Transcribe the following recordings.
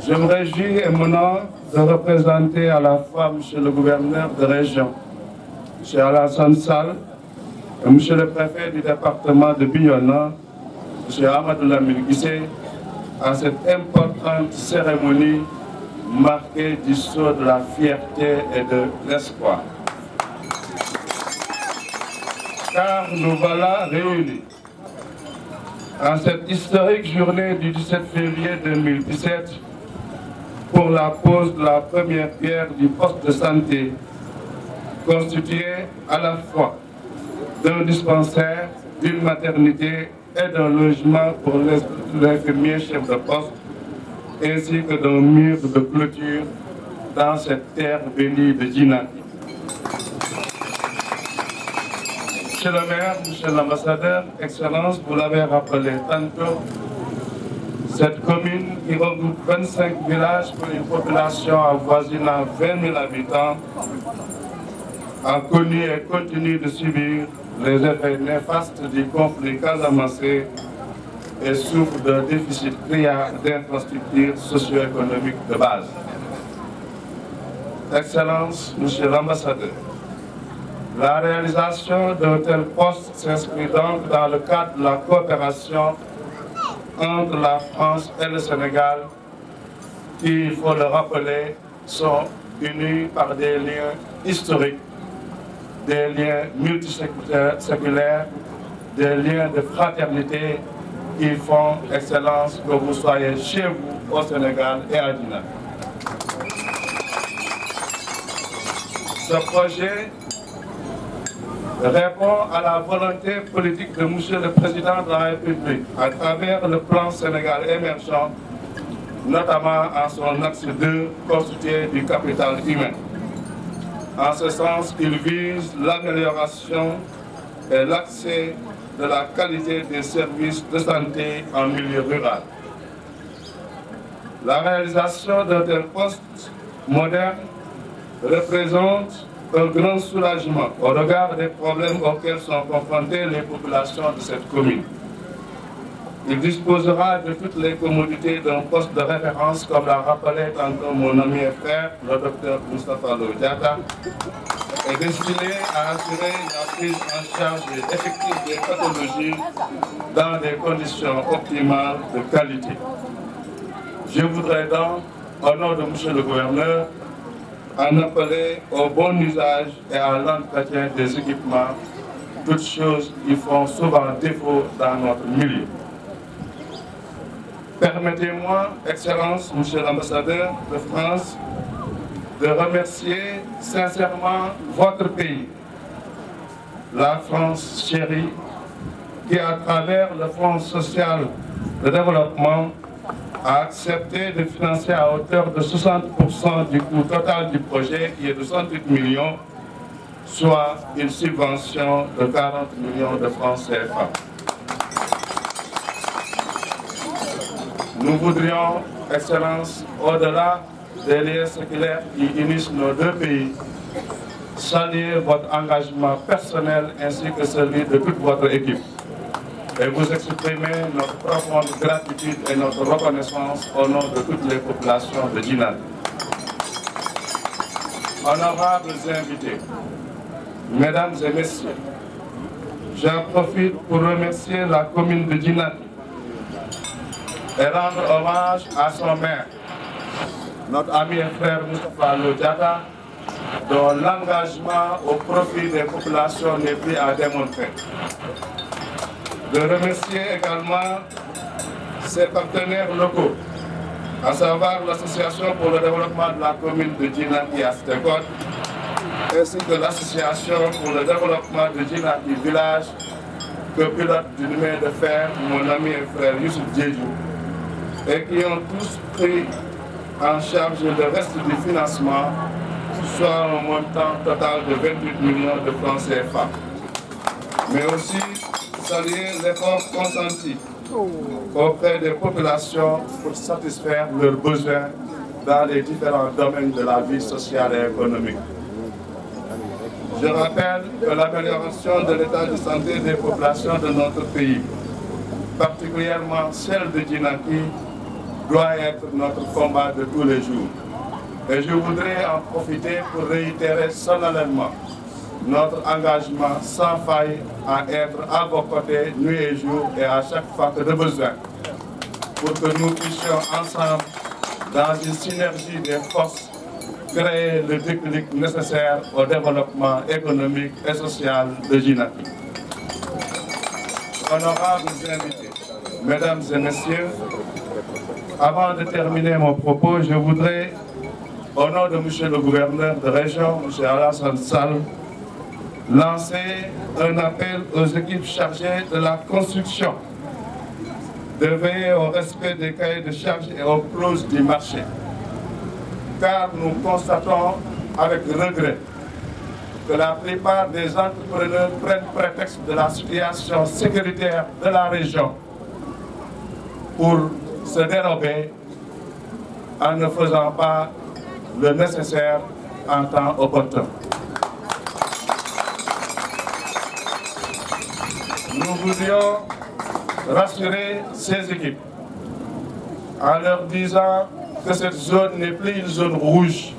Je me réjouis et m'honore de représenter à la fois Monsieur le gouverneur de région, M. Alassane Sall, et Monsieur le préfet du département de Bignona, M. Amadou Lamine Guissé, à cette importante cérémonie marquée du sceau de la fierté et de l'espoir. Car nous voilà réunis en cette historique journée du 17 février 2017 pour la pose de la première pierre du poste de santé constitué à la fois d'un dispensaire, d'une maternité et d'un logement pour l'infirmier chef de poste, ainsi que d'un mur de clôture dans cette terre bénie de Djinaki. Monsieur le maire, monsieur l'ambassadeur, Excellence, vous l'avez rappelé tantôt, cette commune qui regroupe 25 villages pour une population avoisinant 20 000 habitants a connu et continue de subir les effets néfastes du conflit casamancé et souffre d'un déficit criard d'infrastructures socio-économiques de base. Excellence, monsieur l'ambassadeur, la réalisation d'un tel poste s'inscrit donc dans le cadre de la coopération entre la France et le Sénégal, qui, il faut le rappeler, sont unis par des liens historiques, des liens multiséculaires, des liens de fraternité qui font, Excellence, que vous soyez chez vous au Sénégal et à Djinaki. Ce projet répond à la volonté politique de M. le Président de la République à travers le plan Sénégal émergent, notamment en son axe 2 constitué du capital humain. En ce sens, il vise l'amélioration et l'accès de la qualité des services de santé en milieu rural. La réalisation d'un tel poste moderne représente un grand soulagement au regard des problèmes auxquels sont confrontées les populations de cette commune. Il disposera de toutes les commodités d'un poste de référence, comme l'a rappelé tantôt mon ami et frère, le docteur Moustapha Lo Diatta, est destiné à assurer la prise en charge effective des pathologies dans des conditions optimales de qualité. Je voudrais donc, au nom de M. le gouverneur, en appeler au bon usage et à l'entretien des équipements, toutes choses qui font souvent défaut dans notre milieu. Permettez-moi, Excellence, Monsieur l'ambassadeur de France, de remercier sincèrement votre pays, la France chérie, qui, à travers le Fonds social de développement, a accepté de financer à hauteur de 60% du coût total du projet, qui est de 108 millions, soit une subvention de 40 millions de francs CFA. Nous voudrions, Excellence, au-delà des liens séculaires qui unissent nos deux pays, saluer votre engagement personnel ainsi que celui de toute votre équipe et vous exprimer notre profonde gratitude et notre reconnaissance au nom de toutes les populations de Djinaki. Honorables invités, Mesdames et Messieurs, j'en profite pour remercier la commune de Djinaki et rendre hommage à son maire, notre ami et frère Moustapha Lo Diatta, dont l'engagement au profit des populations n'est plus à démontrer. De remercier également ses partenaires locaux, à savoir l'Association pour le développement de la commune de Djinaki à Stekot, ainsi que l'Association pour le développement de Djinaki Village, que pilote d'une main de fer mon ami et frère Youssouf Diédhiou, et qui ont tous pris en charge le reste du financement, soit un montant total de 28 millions de francs CFA. Mais aussi saluer l'effort consenti auprès des populations pour satisfaire leurs besoins dans les différents domaines de la vie sociale et économique. Je rappelle que l'amélioration de l'état de santé des populations de notre pays, particulièrement celle de Djinaki, doit être notre combat de tous les jours. Et je voudrais en profiter pour réitérer solennellement notre engagement sans faille à être à vos côtés nuit et jour et à chaque fois que de besoin, pour que nous puissions ensemble, dans une synergie des forces, créer le déclic nécessaire au développement économique et social de Djinaki. Honorables invités, mesdames et messieurs, avant de terminer mon propos, je voudrais, au nom de M. le gouverneur de région, M. Alassane Sall, lancer un appel aux équipes chargées de la construction de veiller au respect des cahiers de charges et aux clauses du marché. Car nous constatons avec regret que la plupart des entrepreneurs prennent prétexte de la situation sécuritaire de la région pour se dérober en ne faisant pas le nécessaire en temps opportun. Nous voudrions rassurer ces équipes en leur disant que cette zone n'est plus une zone rouge,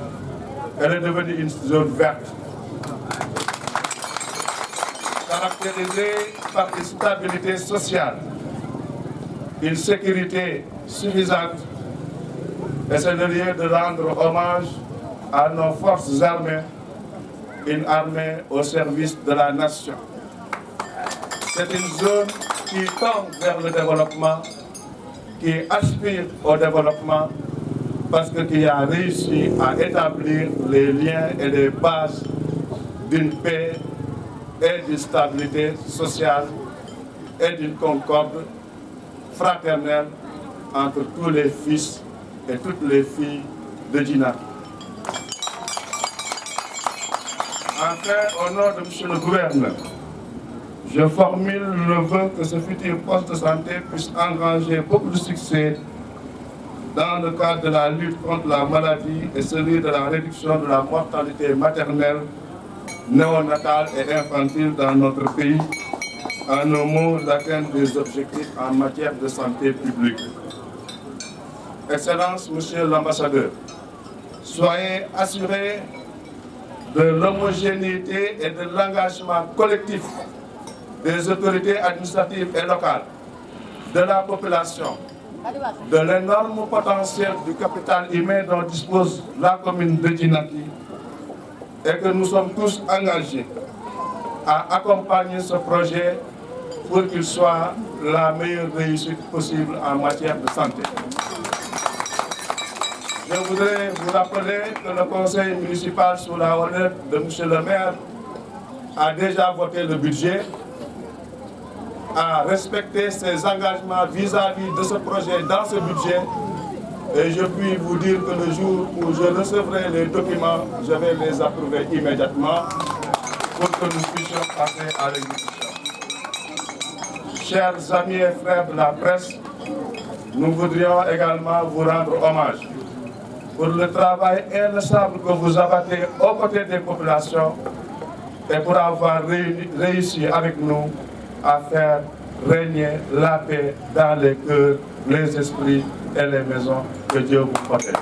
elle est devenue une zone verte, caractérisée par une stabilité sociale, une sécurité suffisante, et c'est le lieu de rendre hommage à nos forces armées, une armée au service de la nation. C'est une zone qui tend vers le développement, qui aspire au développement, parce qu'il a réussi à établir les liens et les bases d'une paix et d'une stabilité sociale et d'une concorde fraternelle entre tous les fils et toutes les filles de Djinaki. Enfin, au nom de M. le gouverneur, je formule le vœu que ce futur poste de santé puisse engranger beaucoup de succès dans le cadre de la lutte contre la maladie et celui de la réduction de la mortalité maternelle, néonatale et infantile dans notre pays, en un mot, l'atteinte des objectifs en matière de santé publique. Excellence, Monsieur l'ambassadeur, soyez assurés de l'homogénéité et de l'engagement collectif des autorités administratives et locales, de la population, de l'énorme potentiel du capital humain dont dispose la commune de Djinaki, et que nous sommes tous engagés à accompagner ce projet pour qu'il soit la meilleure réussite possible en matière de santé. Je voudrais vous rappeler que le conseil municipal sous la houlette de M. le maire a déjà voté le budget, a respecté ses engagements vis-à-vis de ce projet dans ce budget, et je puis vous dire que le jour où je recevrai les documents, je vais les approuver immédiatement pour que nous puissions passer à l'exécution. Chers amis et frères de la presse, nous voudrions également vous rendre hommage pour le travail inlassable que vous abattez aux côtés des populations et pour avoir réussi avec nous à faire régner la paix dans les cœurs, les esprits et les maisons. Que Dieu vous protège.